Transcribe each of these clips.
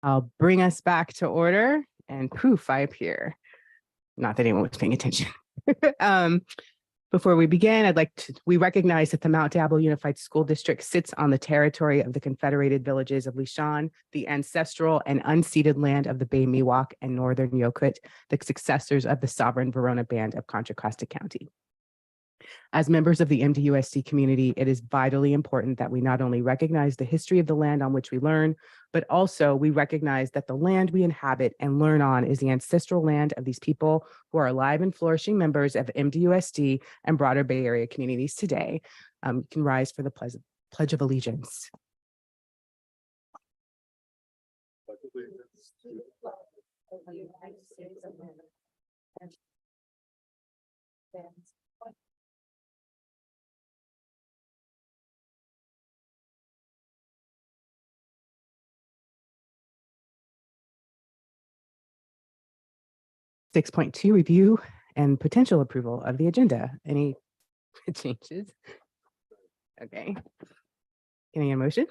I'll bring us back to order, and poof, I appear. Not that anyone was paying attention. Before we begin, we recognize that the Mount Diablo Unified School District sits on the territory of the Confederated Villages of Lishan, the ancestral and unceded land of the Bay Miwok and Northern Yokut, the successors of the sovereign Verona Band of Contra Costa County. As members of the MDUSD community, it is vitally important that we not only recognize the history of the land on which we learn, but also we recognize that the land we inhabit and learn on is the ancestral land of these people who are alive and flourishing members of MDUSD and broader Bay Area communities today. You can rise for the Pledge of Allegiance. Pledge allegiance to the flag of the United States of America and stands 6.2, review and potential approval of the agenda. Any changes? Okay. Can I get a motion?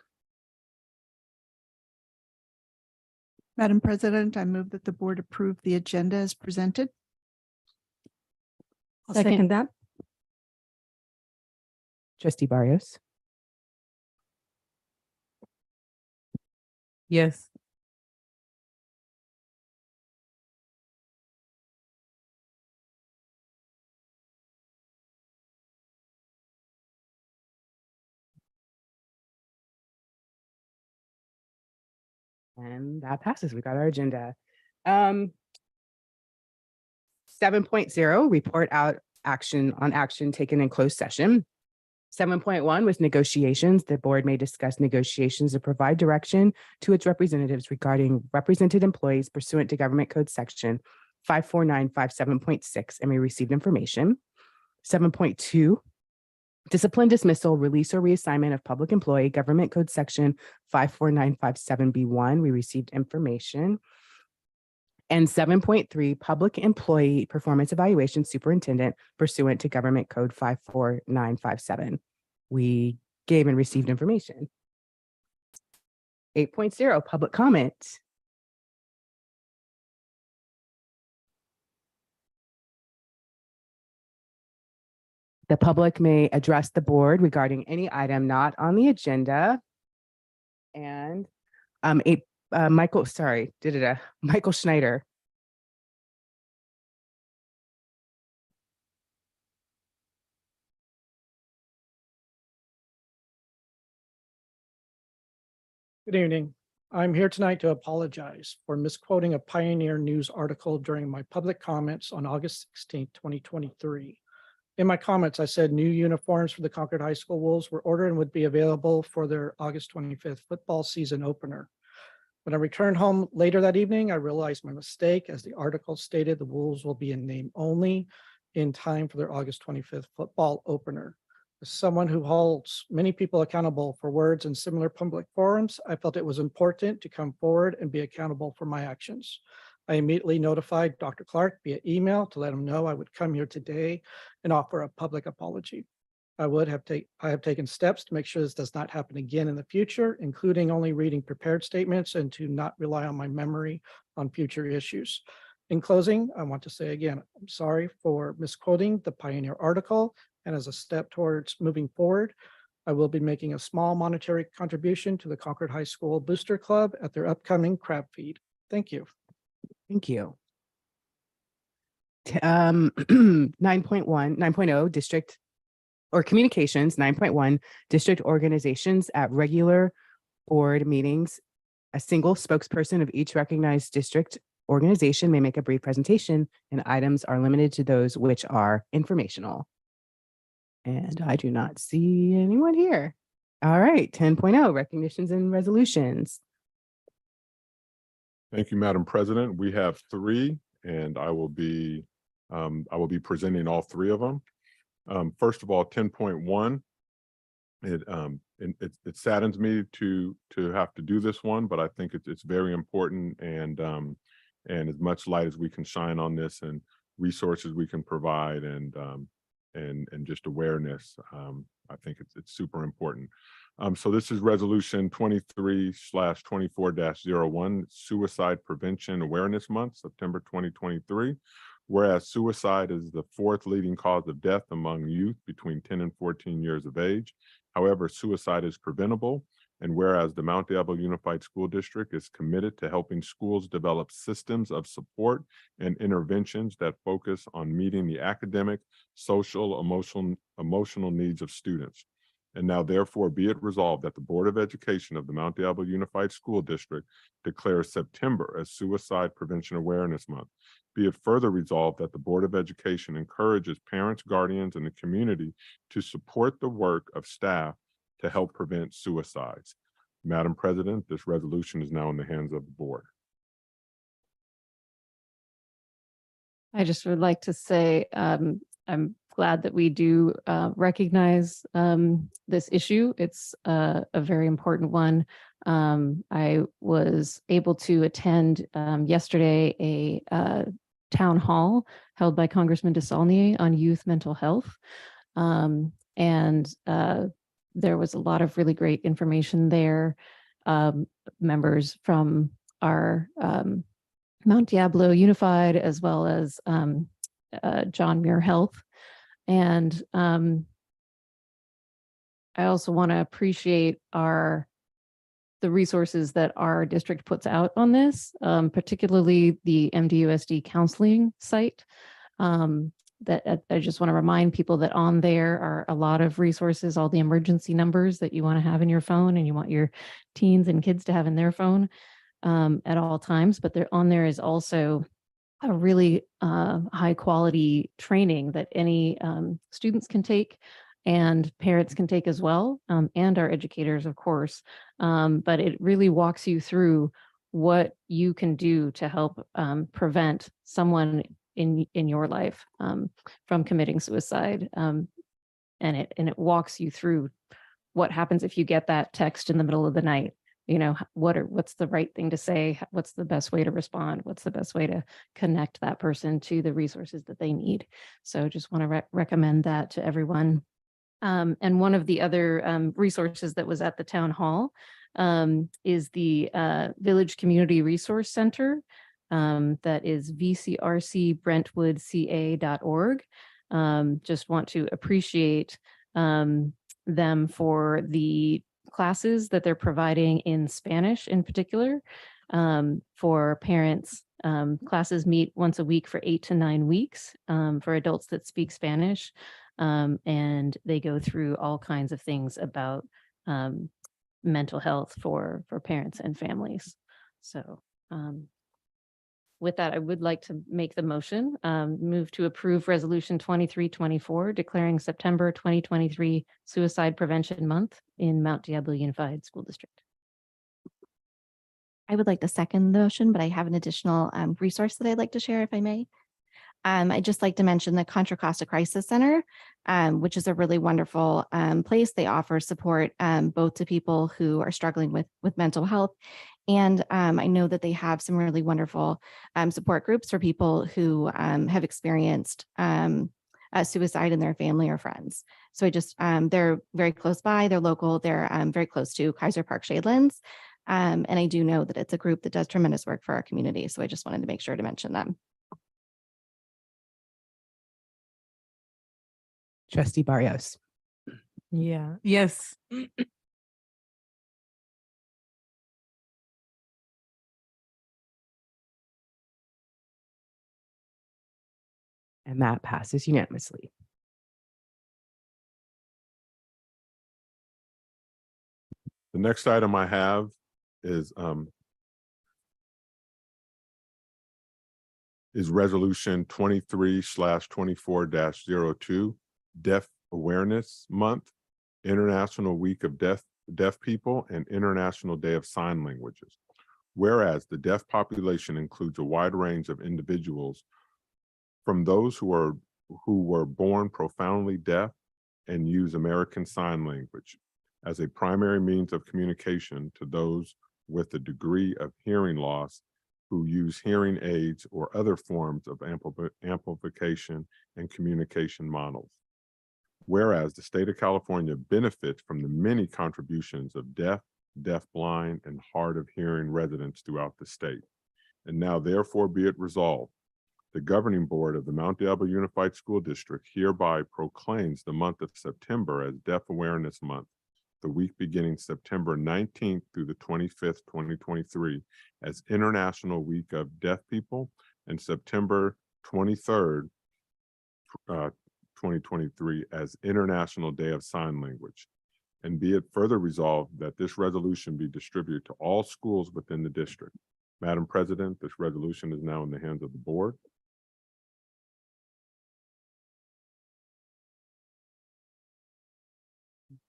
Madam President, I move that the board approve the agenda as presented. I'll second that. Trustee Barrios. Yes. And that passes. We got our agenda. 7.0, report out action taken in closed session. 7.1 was negotiations. The board may discuss negotiations to provide direction to its representatives regarding represented employees pursuant to Government Code Section 54957.6 and may receive information. 7.2, discipline, dismissal, release, or reassignment of public employee, Government Code Section 54957B1. We received information. And 7.3, public employee performance evaluation superintendent pursuant to Government Code 54957. We gave and received information. 8.0, public comment. The public may address the board regarding any item not on the agenda. And Michael Schneider. Good evening. I'm here tonight to apologize for misquoting a Pioneer News article during my public comments on August 16, 2023. In my comments, I said new uniforms for the Concord High School Wolves were ordered and would be available for their August 25th football season opener. When I returned home later that evening, I realized my mistake, as the article stated the Wolves will be in name only in time for their August 25th football opener. As someone who holds many people accountable for words in similar public forums, I felt it was important to come forward and be accountable for my actions. I immediately notified Dr. Clark via email to let him know I would come here today and offer a public apology. I have taken steps to make sure this does not happen again in the future, including only reading prepared statements and to not rely on my memory on future issues. In closing, I want to say again, I'm sorry for misquoting the Pioneer article, and as a step towards moving forward, I will be making a small monetary contribution to the Concord High School Booster Club at their upcoming crab feed. Thank you. Thank you. 9.0, district or communications. 9.1, district organizations at regular board meetings. A single spokesperson of each recognized district organization may make a brief presentation, and items are limited to those which are informational. And I do not see anyone here. All right, 10.0, recognitions and resolutions. Thank you, Madam President. We have 3, and I will be presenting all 3 of them. First of all, 10.1. It saddens me to have to do this one, but I think it's very important, and as much light as we can shine on this and resources we can provide and just awareness, I think it's super important. So this is resolution 23/24-01, Suicide Prevention Awareness Month, September 2023. Whereas suicide is the fourth leading cause of death among youth between 10 and 14 years of age. However, suicide is preventable. And whereas the Mount Diablo Unified School District is committed to helping schools develop systems of support and interventions that focus on meeting the academic, social, emotional needs of students. And now therefore be it resolved that the Board of Education of the Mount Diablo Unified School District declares September as Suicide Prevention Awareness Month. Be it further resolved that the Board of Education encourages parents, guardians, and the community to support the work of staff to help prevent suicides. Madam President, this resolution is now in the hands of the board. I just would like to say I'm glad that we do recognize this issue. It's a very important one. I was able to attend yesterday a town hall held by Congressman DeSaulnier on youth mental health. There was a lot of really great information there. Members from our Mount Diablo Unified, as well as John Muir Health. And I also want to appreciate the resources that our district puts out on this, particularly the MDUSD counseling site. That I just want to remind people that on there are a lot of resources, all the emergency numbers that you want to have in your phone and you want your teens and kids to have in their phone at all times. But on there is also a really high quality training that any students can take and parents can take as well, and our educators, of course. But it really walks you through what you can do to help prevent someone in your life from committing suicide. And it walks you through what happens if you get that text in the middle of the night. You know, what's the right thing to say? What's the best way to respond? What's the best way to connect that person to the resources that they need? So just want to recommend that to everyone. And one of the other resources that was at the town hall is the Village Community Resource Center. That is vcrcbrentwoodca.org. Just want to appreciate them for the classes that they're providing in Spanish in particular for parents. Classes meet once a week for 8 to 9 weeks for adults that speak Spanish. And they go through all kinds of things about mental health for parents and families. So with that, I would like to make the motion, move to approve Resolution 2324, declaring September 2023 Suicide Prevention Month in Mount Diablo Unified School District. I would like to second the motion, but I have an additional resource that I'd like to share if I may. I'd just like to mention the Contra Costa Crisis Center, which is a really wonderful place. They offer support both to people who are struggling with mental health. And I know that they have some really wonderful support groups for people who have experienced suicide in their family or friends. So they're very close by, they're local, they're very close to Kaiser Park Shadelands. And I do know that it's a group that does tremendous work for our community. So I just wanted to make sure to mention them. Trustee Barrios. Yeah, yes. And that passes unanimously. The next item I have is resolution 23/24-02, Deaf Awareness Month, International Week of Deaf People, and International Day of Sign Languages. Whereas the deaf population includes a wide range of individuals, from those who were born profoundly deaf and use American Sign Language as a primary means of communication to those with a degree of hearing loss who use hearing aids or other forms of amplification and communication models. Whereas the state of California benefits from the many contributions of deaf, deafblind, and hard of hearing residents throughout the state. And now therefore be it resolved, the governing board of the Mount Diablo Unified School District hereby proclaims the month of September as Deaf Awareness Month, the week beginning September 19th through the 25th, 2023, as International Week of Deaf People, and September 23rd, 2023 as International Day of Sign Language. And be it further resolved that this resolution be distributed to all schools within the district. Madam President, this resolution is now in the hands of the board.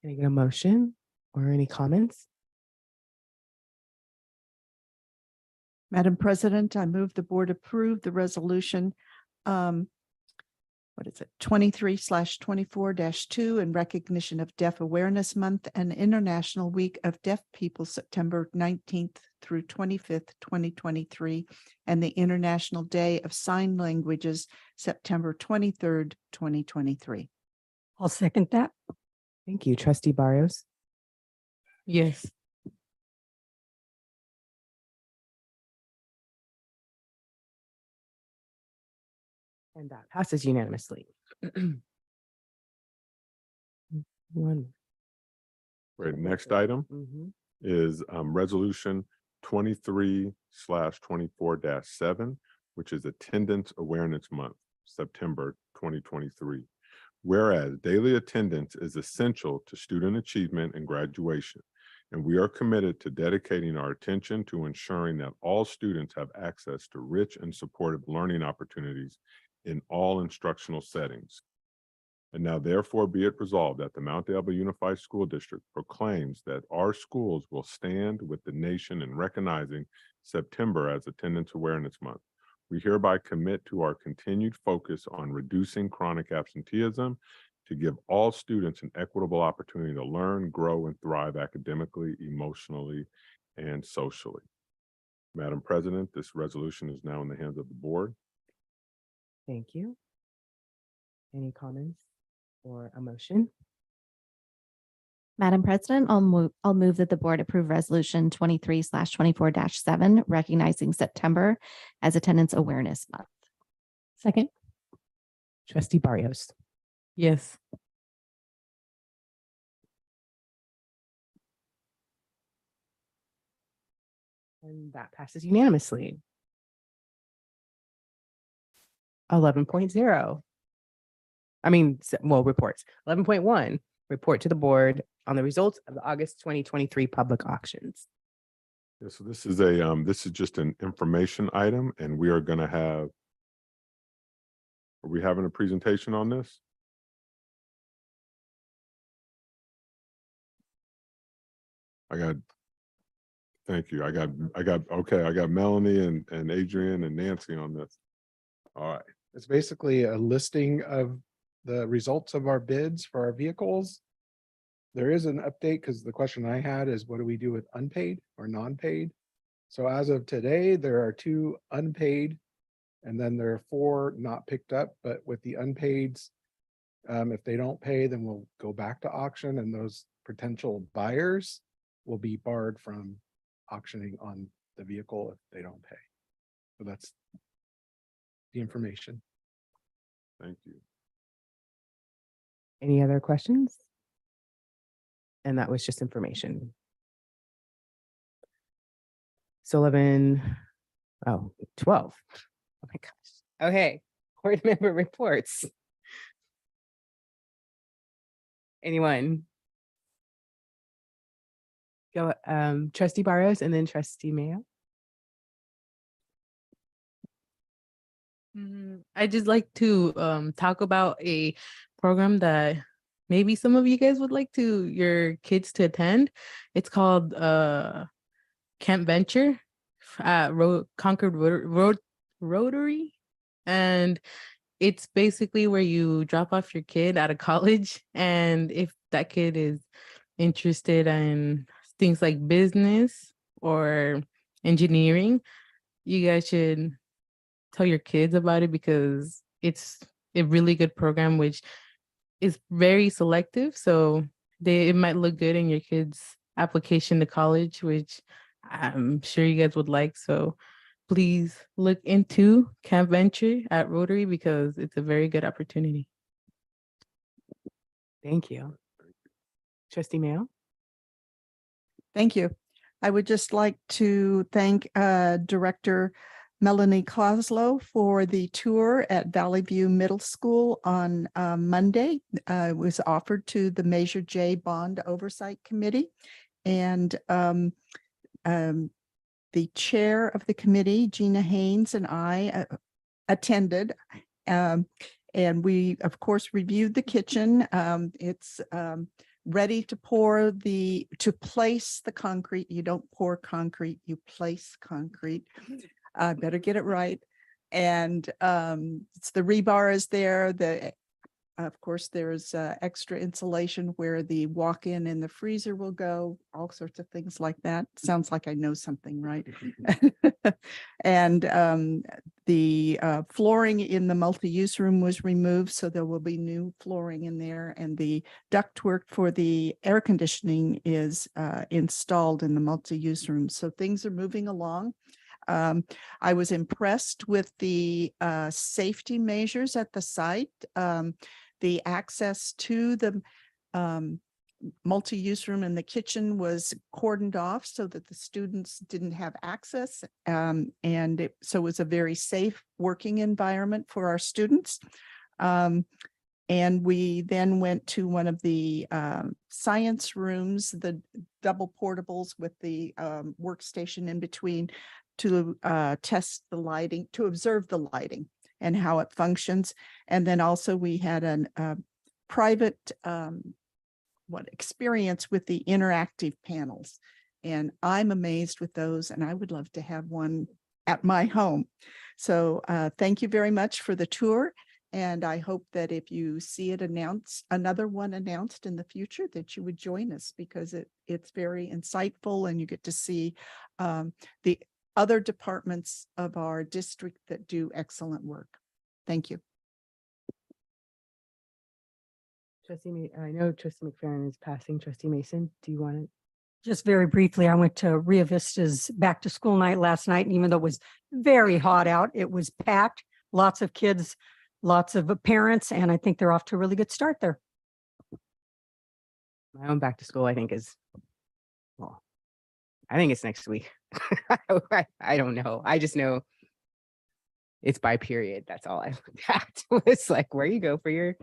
Can I get a motion or any comments? Madam President, I move the board approve the resolution. What is it? 23/24-2 in recognition of Deaf Awareness Month and International Week of Deaf People, September 19th through 25th, 2023, and the International Day of Sign Languages, September 23rd, 2023. I'll second that. Thank you, Trustee Barrios. Yes. And that passes unanimously. One. Right, next item Mhm. is Resolution 23/24-7, which is Attendance Awareness Month, September 2023. Whereas daily attendance is essential to student achievement and graduation, and we are committed to dedicating our attention to ensuring that all students have access to rich and supportive learning opportunities in all instructional settings. And now therefore be it resolved that the Mount Diablo Unified School District proclaims that our schools will stand with the nation in recognizing September as Attendance Awareness Month. We hereby commit to our continued focus on reducing chronic absenteeism to give all students an equitable opportunity to learn, grow, and thrive academically, emotionally, and socially. Madam President, this resolution is now in the hands of the board. Thank you. Any comments or a motion? Madam President, I'll move that the board approve resolution 23/24-7, recognizing September as Attendance Awareness Month. Second. Trustee Barrios. Yes. And that passes unanimously. 11.0. Reports. 11.1, report to the board on the results of the August 2023 public auctions. Yeah, so this is this is just an information item, and we are going to have, are we having a presentation on this? Thank you. I got Melanie and Adrian and Nancy on this. All right. It's basically a listing of the results of our bids for our vehicles. There is an update because the question I had is what do we do with unpaid or non-paid? So as of today, there are 2 unpaid and then there are 4 not picked up, but with the unpaids, if they don't pay, then we'll go back to auction and those potential buyers will be barred from auctioning on the vehicle if they don't pay. So that's the information. Thank you. Any other questions? And that was just information. So 12. Oh my gosh. Okay, board member reports. Anyone? Go, Trustee Barrios and then Trustee Mayo. I just like to talk about a program that maybe some of you guys would like your kids to attend. It's called Camp Venture at Concord Rotary. And it's basically where you drop off your kid out of college. And if that kid is interested in things like business or engineering, you guys should tell your kids about it because it's a really good program, which is very selective. So it might look good in your kid's application to college, which I'm sure you guys would like. So please look into Camp Venture at Rotary because it's a very good opportunity. Thank you. Trustee Mayo? Thank you. I would just like to thank Director Melanie Coslow for the tour at Valley View Middle School on Monday. It was offered to the Measure J Bond Oversight Committee. And the chair of the committee, Gina Haynes, and I attended. And we, of course, reviewed the kitchen. It's ready to place the concrete. You don't pour concrete, you place concrete. Better get it right. And it's the rebar is there. Of course, there's extra insulation where the walk-in and the freezer will go, all sorts of things like that. Sounds like I know something, right? And the flooring in the multi-use room was removed, so there will be new flooring in there. And the ductwork for the air conditioning is installed in the multi-use room. So things are moving along. I was impressed with the safety measures at the site. The access to the multi-use room and the kitchen was cordoned off so that the students didn't have access. So it was a very safe working environment for our students. And we then went to one of the science rooms, the double portables with the workstation in between, to test the lighting, to observe the lighting and how it functions. And then also we had a private experience with the interactive panels. And I'm amazed with those, and I would love to have one at my home. So thank you very much for the tour. And I hope that if you see it another one announced in the future, that you would join us, because it's very insightful and you get to see the other departments of our district that do excellent work. Thank you. I know Trustee McFerrin is passing. Trustee Mason, do you want to? Just very briefly, I went to Rio Vista's back to school night last night, and even though it was very hot out, it was packed, lots of kids, lots of parents, and I think they're off to a really good start there. My own back to school, I think, is, well, I think it's next week. I don't know. I just know it's by period. That's all I looked at. It's like where you go for your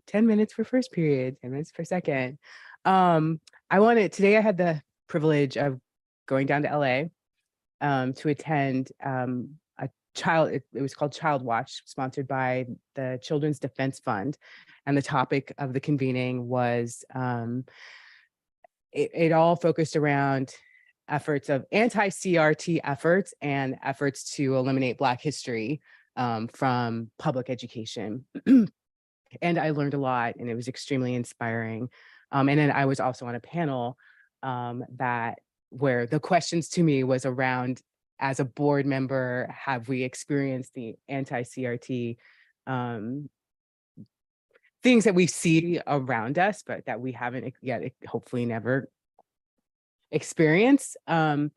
10 minutes for first period, 10 minutes for second. Today I had the privilege of going down to LA to attend it was called Child Watch, sponsored by the Children's Defense Fund. And the topic of the convening was, it all focused around efforts of anti-CRT efforts and efforts to eliminate Black history from public education. And I learned a lot, and it was extremely inspiring. And then I was also on a panel where the questions to me was around, as a board member, have we experienced the anti-CRT things that we see around us, but that we haven't yet, hopefully never experienced, and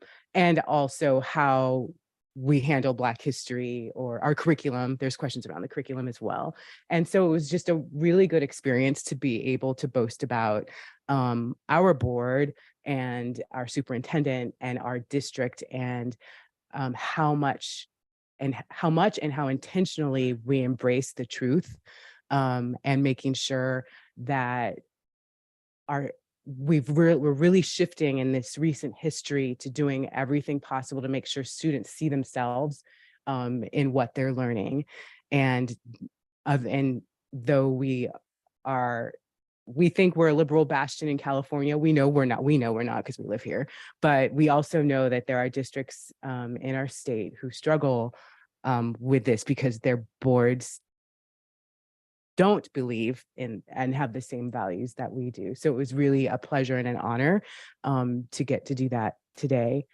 also how we handle Black history or our curriculum. There's questions around the curriculum as well. And so it was just a really good experience to be able to boast about our board and our superintendent and our district, and how much and how intentionally we embrace the truth, and making sure that we're really shifting in this recent history to doing everything possible to make sure students see themselves in what they're learning. And though we think we're a liberal bastion in California, we know we're not because we live here, but we also know that there are districts in our state who struggle with this because their boards don't believe in and have the same values that we do. So it was really a pleasure and an honor to get to do that today.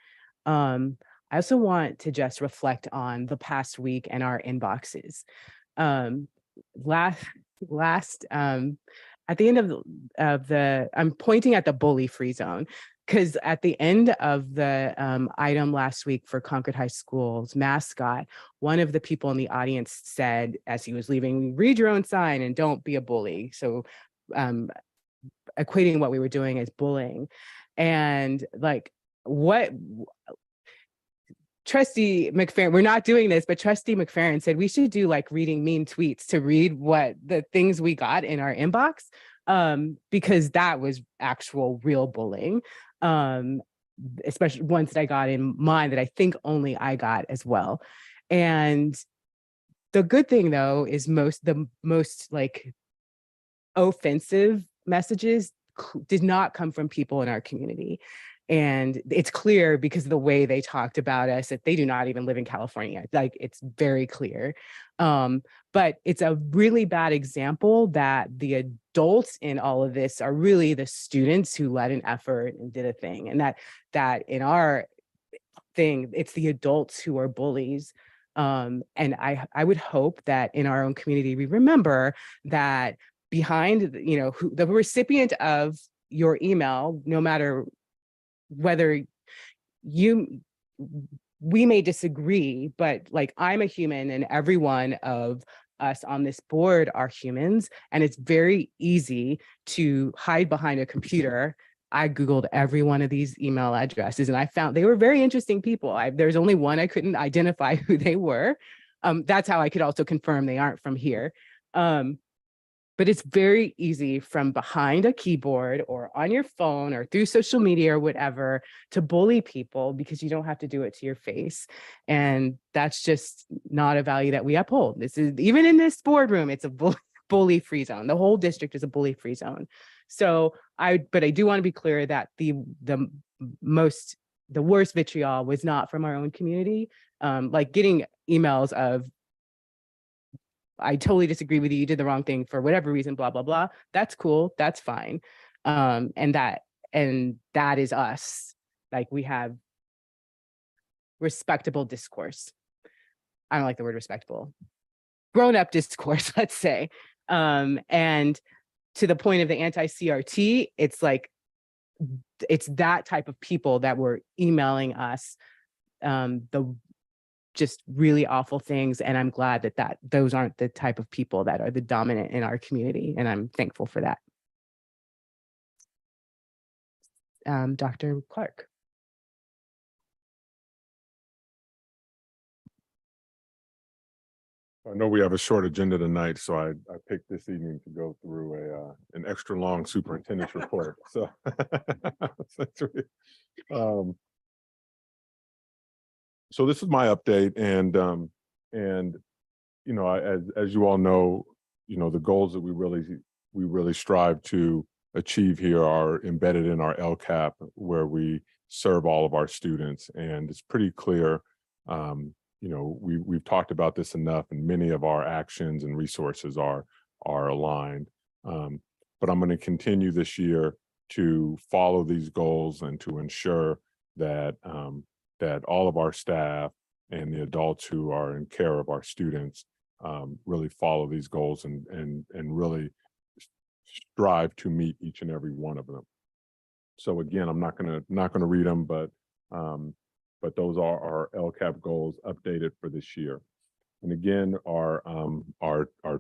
I also want to just reflect on the past week and our inboxes. Last at the end of the, I'm pointing at the bully free zone, because at the end of the item last week for Concord High School's mascot, one of the people in the audience said, as he was leaving, read your own sign and don't be a bully. So equating what we were doing as bullying. And like, what Trustee McFerrin, we're not doing this, but Trustee McFerrin said we should do like reading mean tweets to read what the things we got in our inbox, because that was actual real bullying, especially ones that I got in mine that I think only I got as well. And the good thing though is the most like offensive messages did not come from people in our community. And it's clear because of the way they talked about us that they do not even live in California. Like, it's very clear. But it's a really bad example that the adults in all of this are really the students who led an effort and did a thing. And that in our thing, it's the adults who are bullies. And I would hope that in our own community, we remember that behind, you know, the recipient of your email, no matter whether we may disagree, but like, I'm a human and every one of us on this board are humans, and it's very easy to hide behind a computer. I Googled every one of these email addresses and I found they were very interesting people. There's only one I couldn't identify who they were. That's how I could also confirm they aren't from here. But it's very easy from behind a keyboard or on your phone or through social media or whatever to bully people because you don't have to do it to your face. And that's just not a value that we uphold. This is, even in this boardroom, it's a bully free zone. The whole district is a bully free zone. So but I do want to be clear that the worst vitriol was not from our own community. Like getting emails of, I totally disagree with you, you did the wrong thing for whatever reason, blah, blah, blah. That's cool. That's fine. And that is us. Like, we have respectable discourse. I don't like the word respectable. Grown-up discourse, let's say. And to the point of the anti-CRT, it's like, it's that type of people that were emailing us just really awful things. And I'm glad that those aren't the type of people that are the dominant in our community. And I'm thankful for that. Dr. Clark. I know we have a short agenda tonight, so I picked this evening to go through an extra long superintendent's report. So, so this is my update, and you know, as you all know, you know, the goals that we really strive to achieve here are embedded in our LCAP, where we serve all of our students, and it's pretty clear. You know, we've talked about this enough, and many of our actions and resources are aligned. But I'm going to continue this year to follow these goals and to ensure that that all of our staff and the adults who are in care of our students really follow these goals and really strive to meet each and every one of them. So again, I'm not gonna read them, but those are our LCAP goals updated for this year. And again, our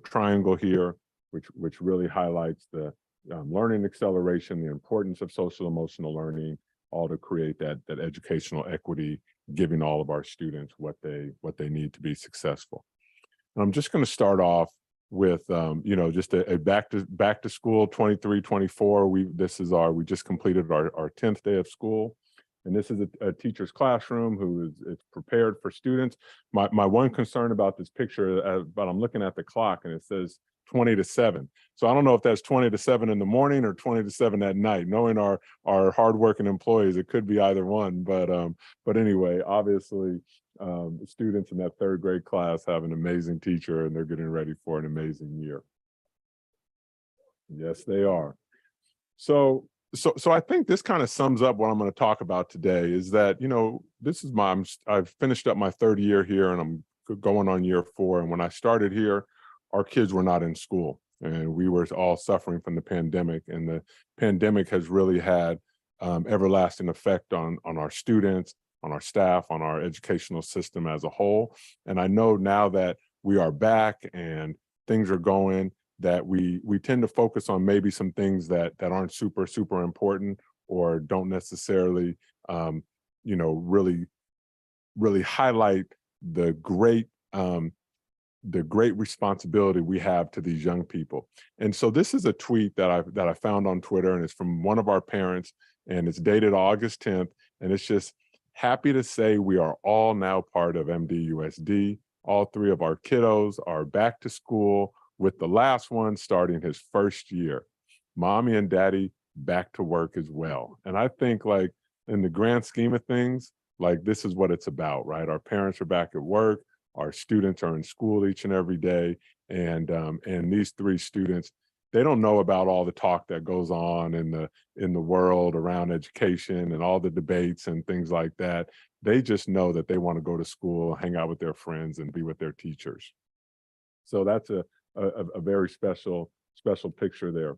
triangle here, which really highlights the learning acceleration, the importance of social emotional learning, all to create that educational equity, giving all of our students what they need to be successful. And I'm just going to start off with you know, just a back to school 23-24. We just completed our 10th day of school. And this is a teacher's classroom who is prepared for students. My one concern about this picture, but I'm looking at the clock and it says 20 to 7. So I don't know if that's 20 to 7 in the morning or 20 to 7 at night. Knowing our hardworking employees, it could be either one. But anyway, obviously, students in that 3rd grade class have an amazing teacher, and they're getting ready for an amazing year. Yes, they are. So I think this kind of sums up what I'm going to talk about today, is that, you know, I've finished up my 3rd year here, and I'm going on year 4. And when I started here, our kids were not in school. and we were all suffering from the pandemic, and the pandemic has really had everlasting effect on our students, on our staff, on our educational system as a whole. And I know now that we are back and things are going, that we tend to focus on maybe some things that aren't super important, or don't necessarily really highlight the great responsibility we have to these young people. And so this is a tweet that I found on Twitter, and it's from one of our parents, and it's dated August 10th. And it's just, happy to say we are all now part of MDUSD. All three of our kiddos are back to school, with the last one starting his first year. Mommy and daddy back to work as well. And I think, like, in the grand scheme of things, like, this is what it's about, right? Our parents are back at work. Our students are in school each and every day. And these three students, they don't know about all the talk that goes on in the world around education and all the debates and things like that. They just know that they want to go to school, hang out with their friends, and be with their teachers. So that's a very special picture there.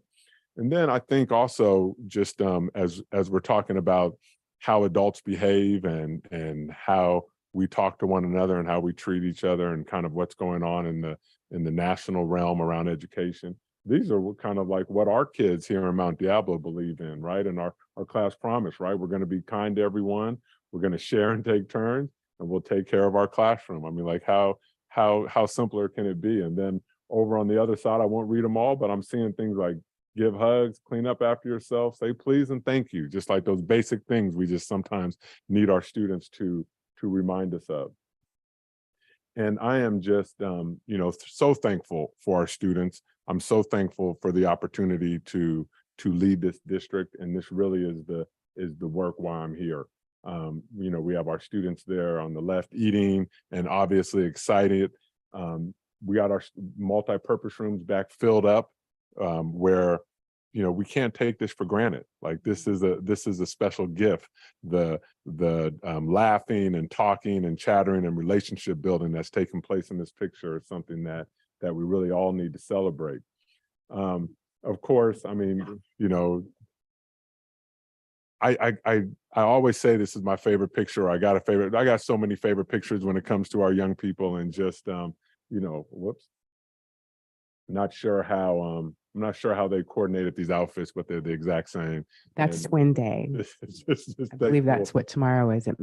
And then I think also, just as we're talking about how adults behave and how we talk to one another and how we treat each other, and kind of what's going on in the national realm around education. These are kind of like what our kids here in Mount Diablo believe in, right? And our class promise, right? We're going to be kind to everyone. We're going to share and take turns, and we'll take care of our classroom. I mean, like, how simpler can it be? And then over on the other side, I won't read them all, but I'm seeing things like give hugs, clean up after yourself, say please and thank you. Just like those basic things we just sometimes need our students to remind us of. And I am just, so thankful for our students. I'm so thankful for the opportunity to lead this district, and this really is the work why I'm here. We have our students there on the left eating and obviously excited. We got our multi-purpose rooms back filled up, where we can't take this for granted. Like, this is a special gift. The laughing and talking and chattering and relationship building that's taking place in this picture is something that we really all need to celebrate. Of course, I mean, I always say this is my favorite picture. I got so many favorite pictures when it comes to our young people, and just whoops. I'm not sure how they coordinated these outfits, but they're the exact same. That's And Swin Day. just I believe that's thankful- what tomorrow is at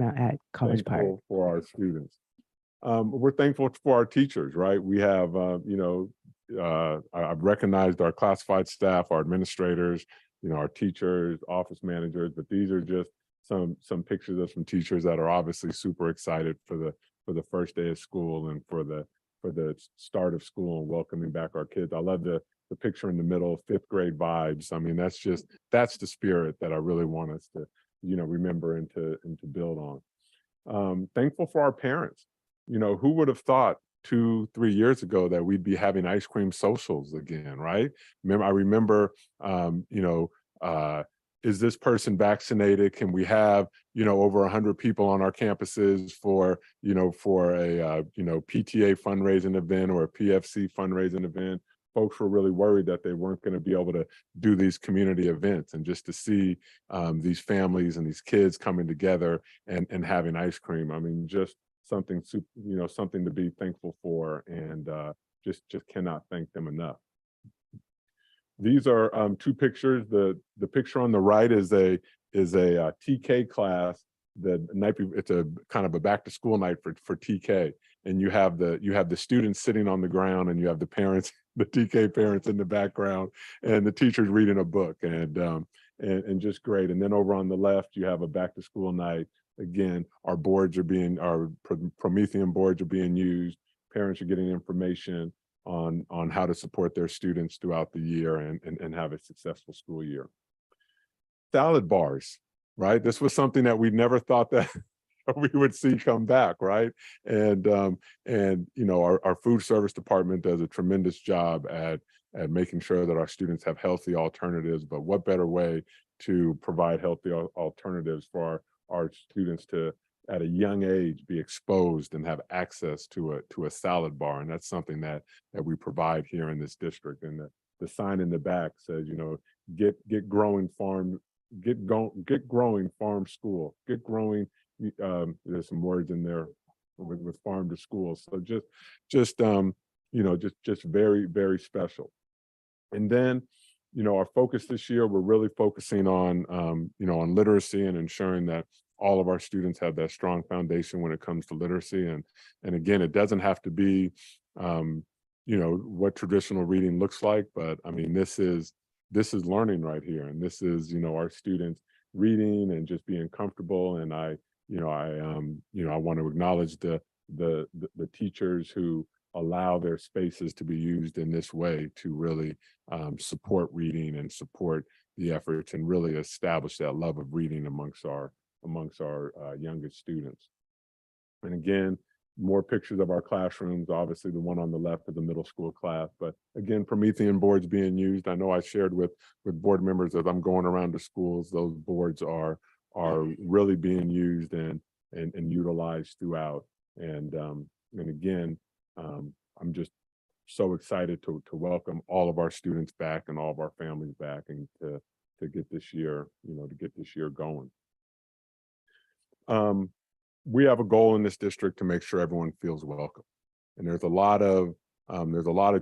College Park. thankful for our students. We're thankful for our teachers, right? We have, I've recognized our classified staff, our administrators, our teachers, office managers, but these are just some pictures of some teachers that are obviously super excited for the first day of school and for the start of school and welcoming back our kids. I love the picture in the middle, 5th grade vibes. I mean, that's the spirit that I really want us to, remember and to build on. Thankful for our parents. Who would have thought 2-3 years ago that we'd be having ice cream socials again, right? I remember, is this person vaccinated? Can we have, over 100 people on our campuses for a PTA fundraising event or a PFC fundraising event? Folks were really worried that they weren't going to be able to do these community events, and just to see these families and these kids coming together and having ice cream. I mean, just something to be thankful for, and just cannot thank them enough. These are 2 pictures. The picture on the right is a TK class. The night, it's a kind of a back to school night for TK, and you have the students sitting on the ground, and you have the parents, the TK parents in the background, and the teachers reading a book, and just great. And then over on the left, you have a back to school night. Again, our Promethean boards are being used. Parents are getting information on how to support their students throughout the year and have a successful school year. Salad bars, right? This was something that we never thought that we would see come back, right? And our food service department does a tremendous job at making sure that our students have healthy alternatives. But what better way to provide healthy alternatives for our students to, at a young age, be exposed and have access to a salad bar? And that's something that we provide here in this district. And the sign in the back says, get growing farm, get growing farm school, get growing. There's some words in there with farm to school. So just very, very special. And then, our focus this year, we're really focusing on, on literacy and ensuring that all of our students have that strong foundation when it comes to literacy. And again, it doesn't have to be, what traditional reading looks like, but I mean, this is learning right here. And this is, our students reading and just being comfortable. And I want to acknowledge the teachers who allow their spaces to be used in this way to really support reading and support the efforts and really establish that love of reading amongst our youngest students. And again, more pictures of our classrooms. Obviously, the one on the left of the middle school class, but again, Promethean boards being used. I know I shared with board members as I'm going around to schools, those boards are really being used and utilized throughout. And again, I'm just so excited to welcome all of our students back and all of our families back, and to get this year, going. We have a goal in this district to make sure everyone feels welcome. And there's a lot of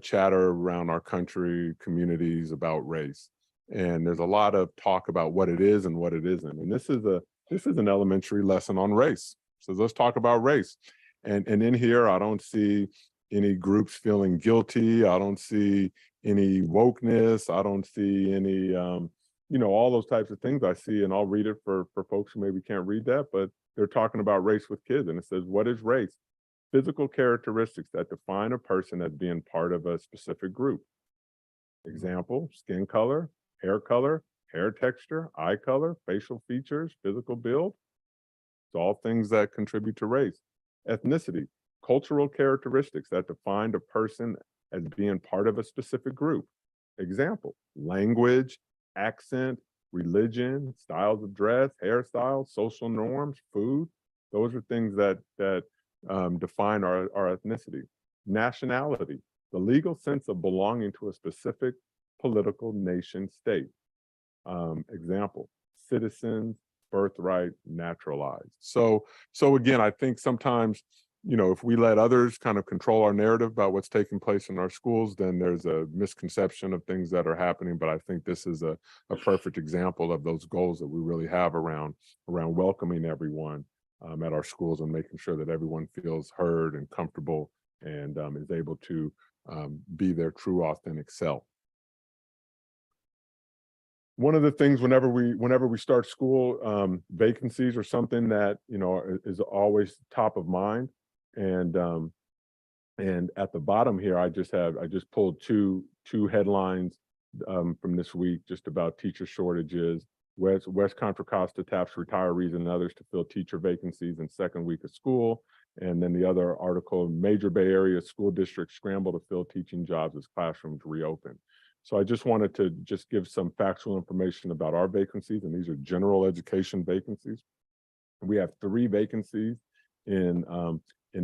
chatter around our country, communities about race. And there's a lot of talk about what it is and what it isn't. And this is an elementary lesson on race. So let's talk about race. And in here, I don't see any groups feeling guilty. I don't see any wokeness. I don't see any, all those types of things I see. And I'll read it for folks who maybe can't read that, but they're talking about race with kids. And it says, what is race? Physical characteristics that define a person as being part of a specific group. Example, skin color, hair texture, eye color, facial features, physical build. It's all things that contribute to race. Ethnicity, cultural characteristics that define a person as being part of a specific group. Example, language, accent, religion, styles of dress, hairstyles, social norms, food. Those are things that define our ethnicity. Nationality, the legal sense of belonging to a specific political nation state. Example, citizens, birthright, naturalized. So again, I think sometimes, if we let others kind of control our narrative about what's taking place in our schools, then there's a misconception of things that are happening. But I think this is a perfect example of those goals that we really have around welcoming everyone at our schools and making sure that everyone feels heard and comfortable and is able to be their true, authentic self. One of the things whenever we start school, vacancies are something that is always top of mind. And at the bottom here, I just pulled two headlines from this week just about teacher shortages. West Contra Costa taps retirees and others to fill teacher vacancies in second week of school. And then the other article, major Bay Area school districts scramble to fill teaching jobs as classrooms reopen. So I just wanted to give some factual information about our vacancies, and these are general education vacancies. We have 3 vacancies in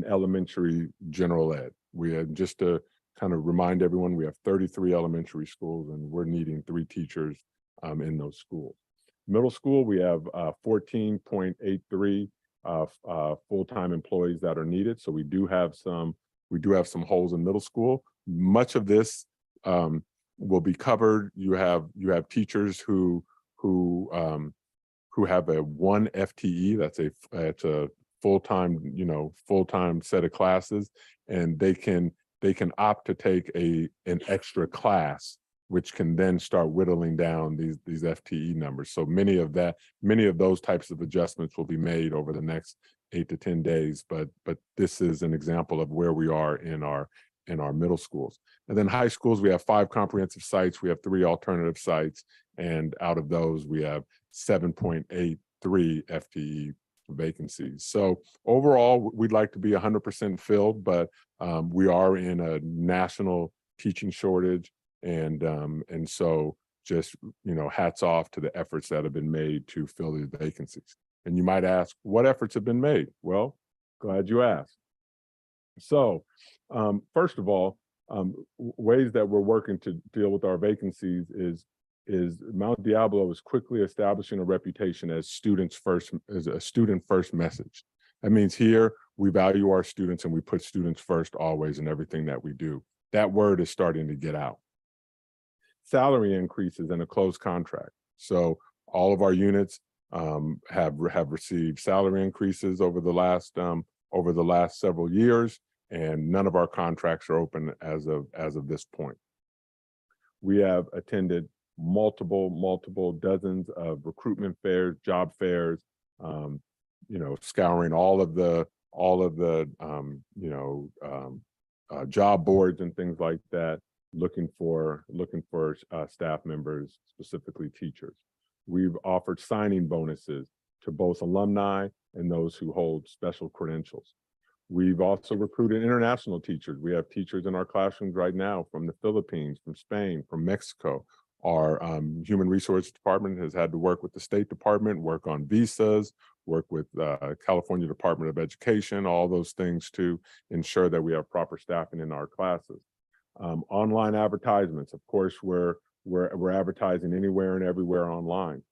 elementary general ed. We had, just to kind of remind everyone, we have 33 elementary schools, and we're needing 3 teachers in those schools. Middle school, we have 14.83 full-time employees that are needed. So we do have some holes in middle school. Much of this will be covered. You have teachers who have a 1 FTE. That's a full-time set of classes, and they can opt to take an extra class, which can then start whittling down these FTE numbers. So many of those types of adjustments will be made over the next 8 to 10 days. But this is an example of where we are in our middle schools. And then high schools, we have 5 comprehensive sites. We have 3 alternative sites. And out of those, we have 7.83 FTE vacancies. So overall, we'd like to be 100% filled, but we are in a national teaching shortage. And so just, hats off to the efforts that have been made to fill these vacancies. And you might ask, what efforts have been made? Well, glad you asked. So first of all, Ways that we're working to deal with our vacancies is Mount Diablo is quickly establishing a reputation as a student first message. That means here we value our students and we put students first always in everything that we do. That word is starting to get out. Salary increases in a closed contract. So all of our units have received salary increases over the last several years, and none of our contracts are open as of this point. We have attended multiple dozens of recruitment fairs, job fairs, scouring all of the job boards and things like that, looking for staff members, specifically teachers. We've offered signing bonuses to both alumni and those who hold special credentials. We've also recruited international teachers. We have teachers in our classrooms right now from the Philippines, from Spain, from Mexico. Our human resources department has had to work with the State Department, work on visas, work with California Department of Education, all those things to ensure that we have proper staffing in our classes. Online advertisements, of course, we're advertising anywhere and everywhere online.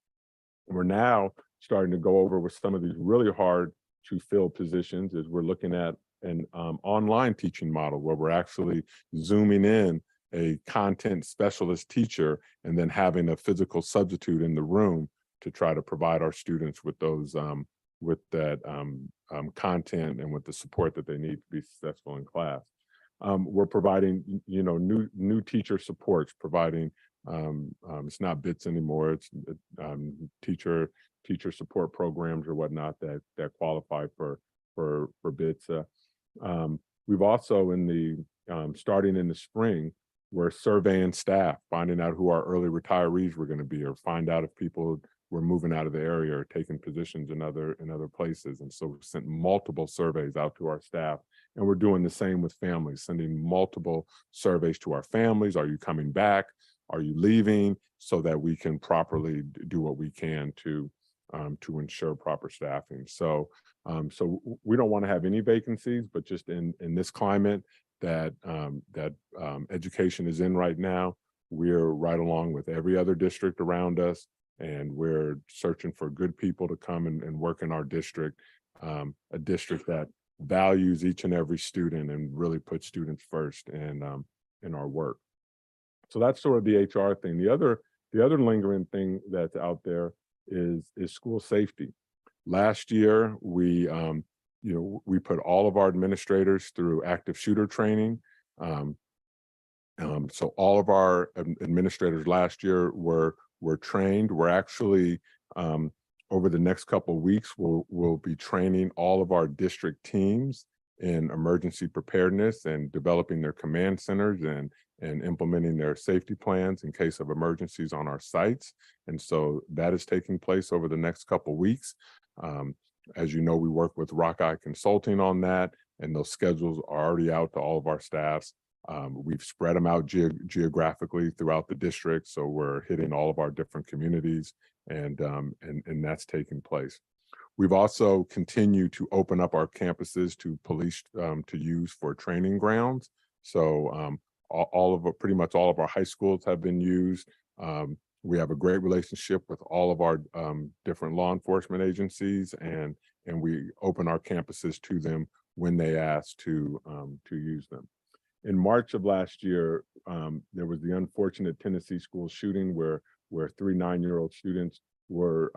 We're now starting to go over with some of these really hard to fill positions is we're looking at an online teaching model where we're actually zooming in a content specialist teacher and then having a physical substitute in the room to try to provide our students with those content and with the support that they need to be successful in class. We're providing, new teacher supports, providing, it's not bits anymore, it's teacher support programs or whatnot that qualify for bits. We've also starting in the spring, we're surveying staff, finding out who our early retirees were going to be, or find out if people were moving out of the area or taking positions in other places. And so we sent multiple surveys out to our staff, and we're doing the same with families, sending multiple surveys to our families. Are you coming back? Are you leaving? So that we can properly do what we can to ensure proper staffing. So we don't want to have any vacancies, but just in this climate that education is in right now, we're right along with every other district around us, and we're searching for good people to come and work in our district, a district that values each and every student and really puts students first in our work. So that's sort of the HR thing. The other lingering thing that's out there is school safety. Last year, we put all of our administrators through active shooter training. So all of our administrators last year were trained. We're actually, over the next couple of weeks, we'll be training all of our district teams in emergency preparedness and developing their command centers and implementing their safety plans in case of emergencies on our sites. And so that is taking place over the next couple of weeks. As you know, we work with Rockeye Consulting on that, and those schedules are already out to all of our staffs. We've spread them out geographically throughout the district, so we're hitting all of our different communities, and that's taking place. We've also continued to open up our campuses to police to use for training grounds. So pretty much all of our high schools have been used. We have a great relationship with all of our different law enforcement agencies, and we open our campuses to them when they ask to use them. In March of last year, there was the unfortunate Tennessee school shooting where 3 9-year-old students were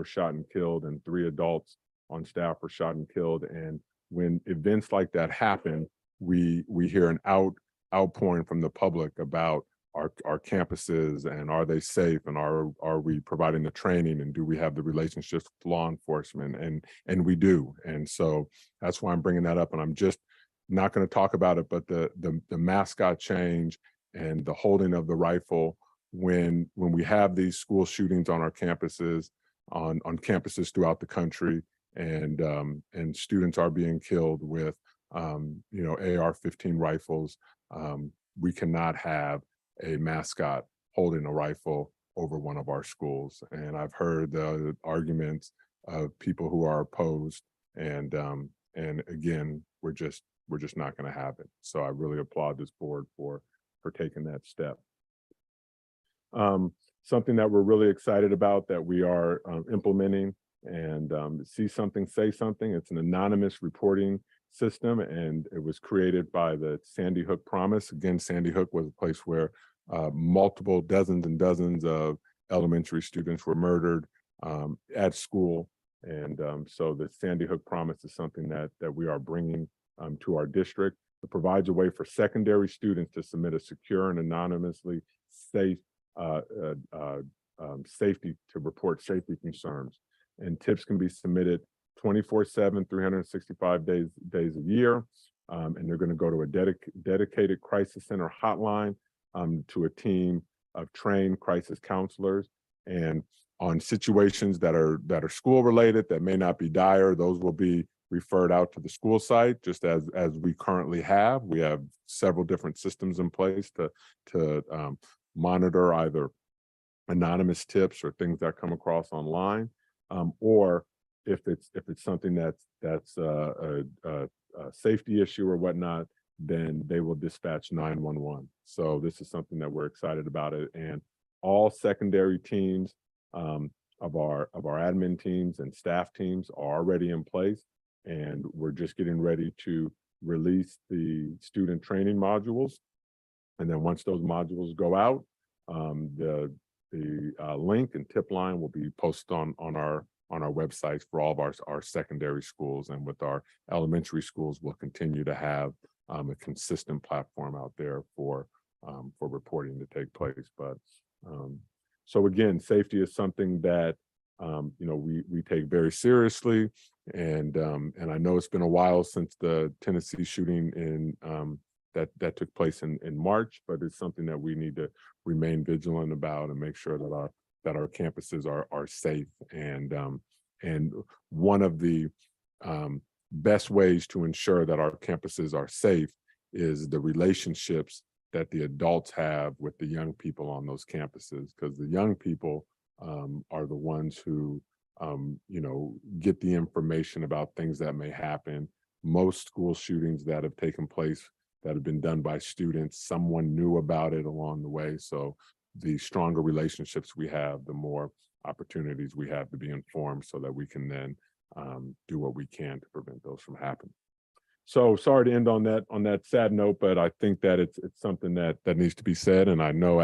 shot and killed, and 3 adults on staff were shot and killed. And when events like that happen, we hear an outpouring from the public about our campuses, and are they safe, and are we providing the training, and do we have the relationships with law enforcement, and we do. And so that's why I'm bringing that up, and I'm just not going to talk about it, but the mascot change and the holding of the rifle when we have these school shootings on our campuses, on campuses throughout the country, and students are being killed with AR-15 rifles. We cannot have a mascot holding a rifle over one of our schools. And I've heard the arguments of people who are opposed, and again, we're we're just not going to have it. So I really applaud this board for taking that step. Something that we're really excited about that we are implementing, and see something, say something. It's an anonymous reporting system, and it was created by the Sandy Hook Promise. Again, Sandy Hook was a place where multiple dozens and dozens of elementary students were murdered at school. And so the Sandy Hook Promise is something that we are bringing to our district. It provides a way for secondary students to submit a secure and anonymously safe safety to report safety concerns. And tips can be submitted 24/7, 365 days a year. And they're going to go to a dedicated crisis center hotline to a team of trained crisis counselors. And on situations that are school related, that may not be dire, those will be referred out to the school site, just as we currently have. We have several different systems in place to monitor either anonymous tips or things that come across online, or if it's something that's a safety issue or whatnot, then they will dispatch 911. So this is something that we're excited about it, and all secondary teams of our admin teams and staff teams are already in place, and we're just getting ready to release the student training modules. And then once those modules go out, the link and tip line will be posted on our websites for all of our secondary schools, and with our elementary schools, we'll continue to have a consistent platform out there for reporting to take place. But so again, safety is something that we take very seriously, and I know it's been a while since the Tennessee shooting in that took place in March, but it's something that we need to remain vigilant about and make sure that our campuses are safe. And one of the best ways to ensure that our campuses are safe is the relationships that the adults have with the young people on those campuses, because the young people are the ones who get the information about things that may happen. Most school shootings that have taken place that have been done by students, someone knew about it along the way. So the stronger relationships we have, the more opportunities we have to be informed, so that we can then do what we can to prevent those from happening. So sorry to end on that sad note, but I think that it's something that needs to be said. And I know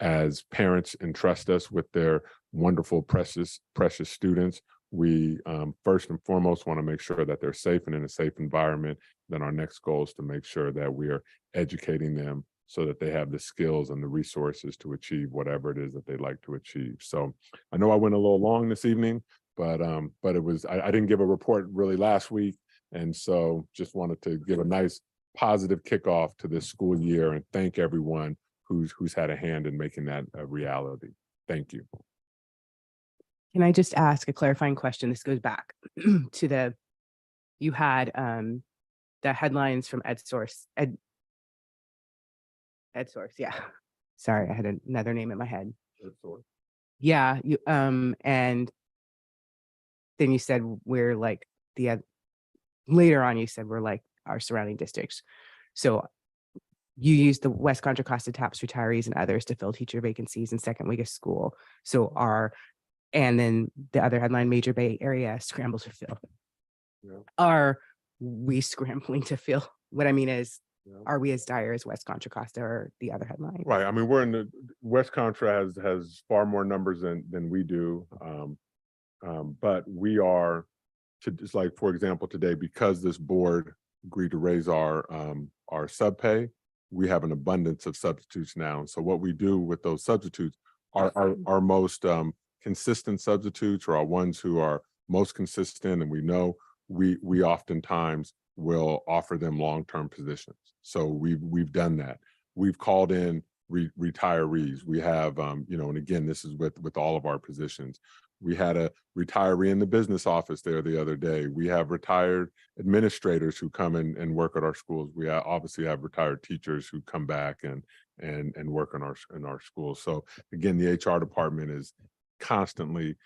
as parents entrust us with their wonderful, precious students, we first and foremost want to make sure that they're safe and in a safe environment. Then our next goal is to make sure that we are educating them so that they have the skills and the resources to achieve whatever it is that they'd like to achieve. So I know I went a little long this evening, but it was, I didn't give a report really last week. And so just wanted to give a nice positive kickoff to this school year and thank everyone who's had a hand in making that a reality. Thank you. Can I just ask a clarifying question? This goes back to you had the headlines from EdSource. EdSource, yeah. Sorry, I had another name in my head. EdSource. Yeah, you and then you said we're like later on you said we're like our surrounding districts. So you use the West Contra Costa TAPS retirees and others to fill teacher vacancies in second week of school. So and then the other headline, Major Bay Area scrambles to fill. Yeah. Are we scrambling to fill? What I mean is, Yeah. are we as dire as West Contra Costa or the other headline? Right. I mean, we're in the West Contra has far more numbers than we do. But we are just like, for example, today, because this board agreed to raise our subpay, we have an abundance of substitutes now. So what we do with those substitutes are our most consistent substitutes, or our ones who are most consistent, and we know we oftentimes will offer them long-term positions. So we've done that. We've called in retirees. We have and again, this is with all of our positions. We had a retiree in the business office there the other day. We have retired administrators who come and work at our schools. We obviously have retired teachers who come back and work in our schools. So again, the HR department is constantly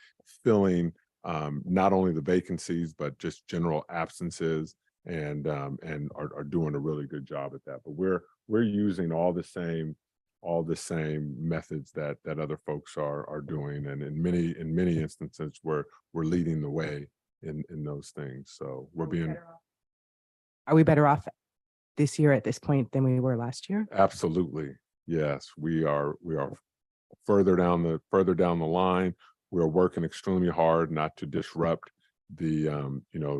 filling not only the vacancies, but just general absences. and are doing a really good job at that. But we're using all the same methods that other folks are doing, and in many instances we're leading the way in those things. So Are we better off this year at this point than we were last year? absolutely, yes, we are further down the line. We're working extremely hard not to disrupt the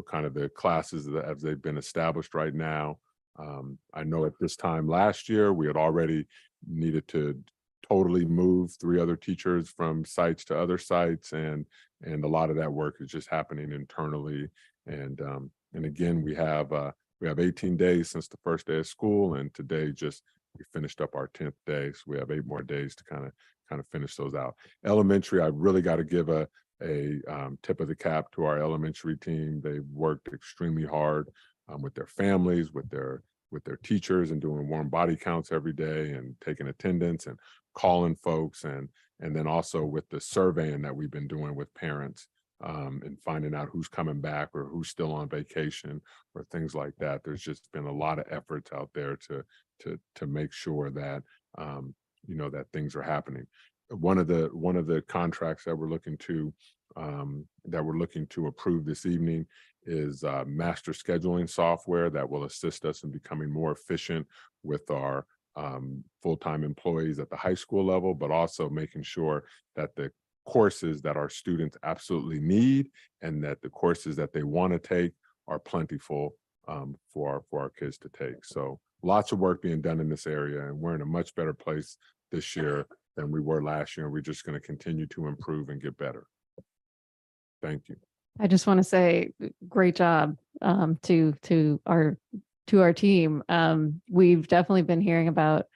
kind of the classes that as they've been established right now. I know at this time last year, we had already needed to totally move 3 other teachers from sites to other sites, and a lot of that work is just happening internally. And again, we have 18 days since the first day of school, and today we finished up our 10th day, so we have 8 more days to kind of finish those out. Elementary, I really got to give a tip of the cap to our elementary team. They've worked extremely hard with their families, with their teachers, and doing warm body counts every day, and taking attendance and calling folks, and then also with the surveying that we've been doing with parents, and finding out who's coming back or who's still on vacation or things like that. There's just been a lot of efforts out there to make sure that that things are happening. One of the contracts that we're looking to approve this evening is master scheduling software that will assist us in becoming more efficient with our full-time employees at the high school level, but also making sure that the courses that our students absolutely need and that the courses that they want to take are plentiful for our kids to take. So lots of work being done in this area, and we're in a much better place this year than we were last year. And we're just going to continue to improve and get better. Thank you. I just want to say great job to our team. We've definitely been hearing about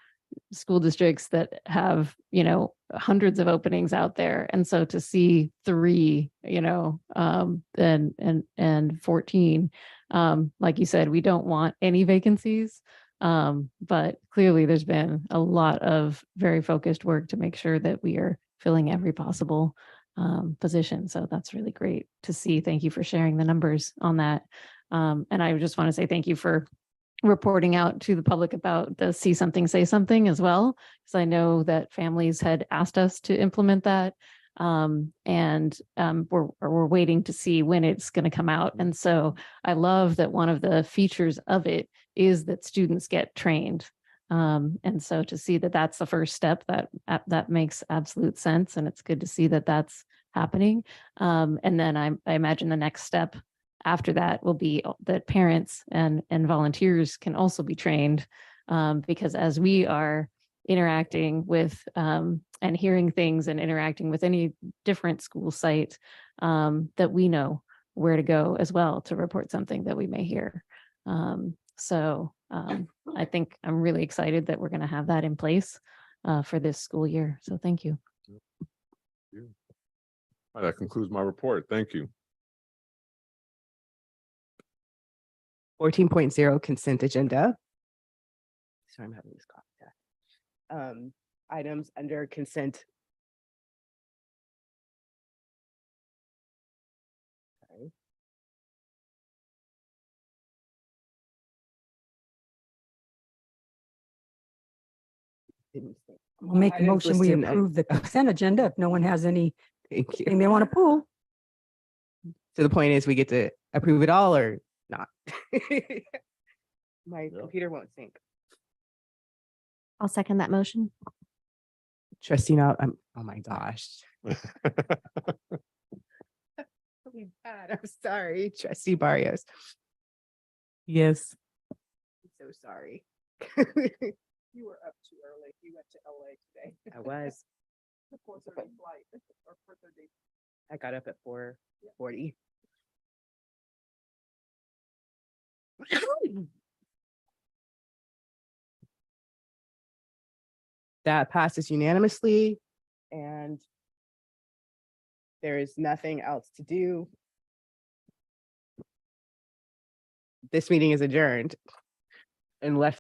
school districts that have, hundreds of openings out there. And so to see 3, and 14, like you said, we don't want any vacancies. But clearly there's been a lot of very focused work to make sure that we are filling every possible position. So that's really great to see. Thank you for sharing the numbers on that. And I just want to say thank you for reporting out to the public about the See Something, Say Something as well, because I know that families had asked us to implement that. And we're waiting to see when it's going to come out. And so I love that one of the features of it is that students get trained. And so to see that that's the first step, that makes absolute sense. And it's good to see that that's happening. And then I imagine the next step after that will be that parents and volunteers can also be trained, because as we are interacting with and hearing things and interacting with any different school site, that we know where to go as well to report something that we may hear. So I think I'm really excited that we're going to have that in place for this school year. So thank you. All right, that concludes my report. Thank you. 14.0 consent agenda. Sorry, I'm having this cough attack. Items under consent. Sorry. We'll make a Items motion, we listed- approve the consent agenda if no one has anything Thank you. they want to pull. So the point is we get to approve it all or not. My Yeah. computer won't sync. I'll second that motion. Trustee now, oh my gosh. Really bad. I'm sorry. Trustee Barrios. Yes. I'm so sorry. You were up too early. You went to LA today. I was. The 4:30 flight or 4:30. I got up at 4:40. That passes unanimously, and there is nothing else to do. This meeting is adjourned unless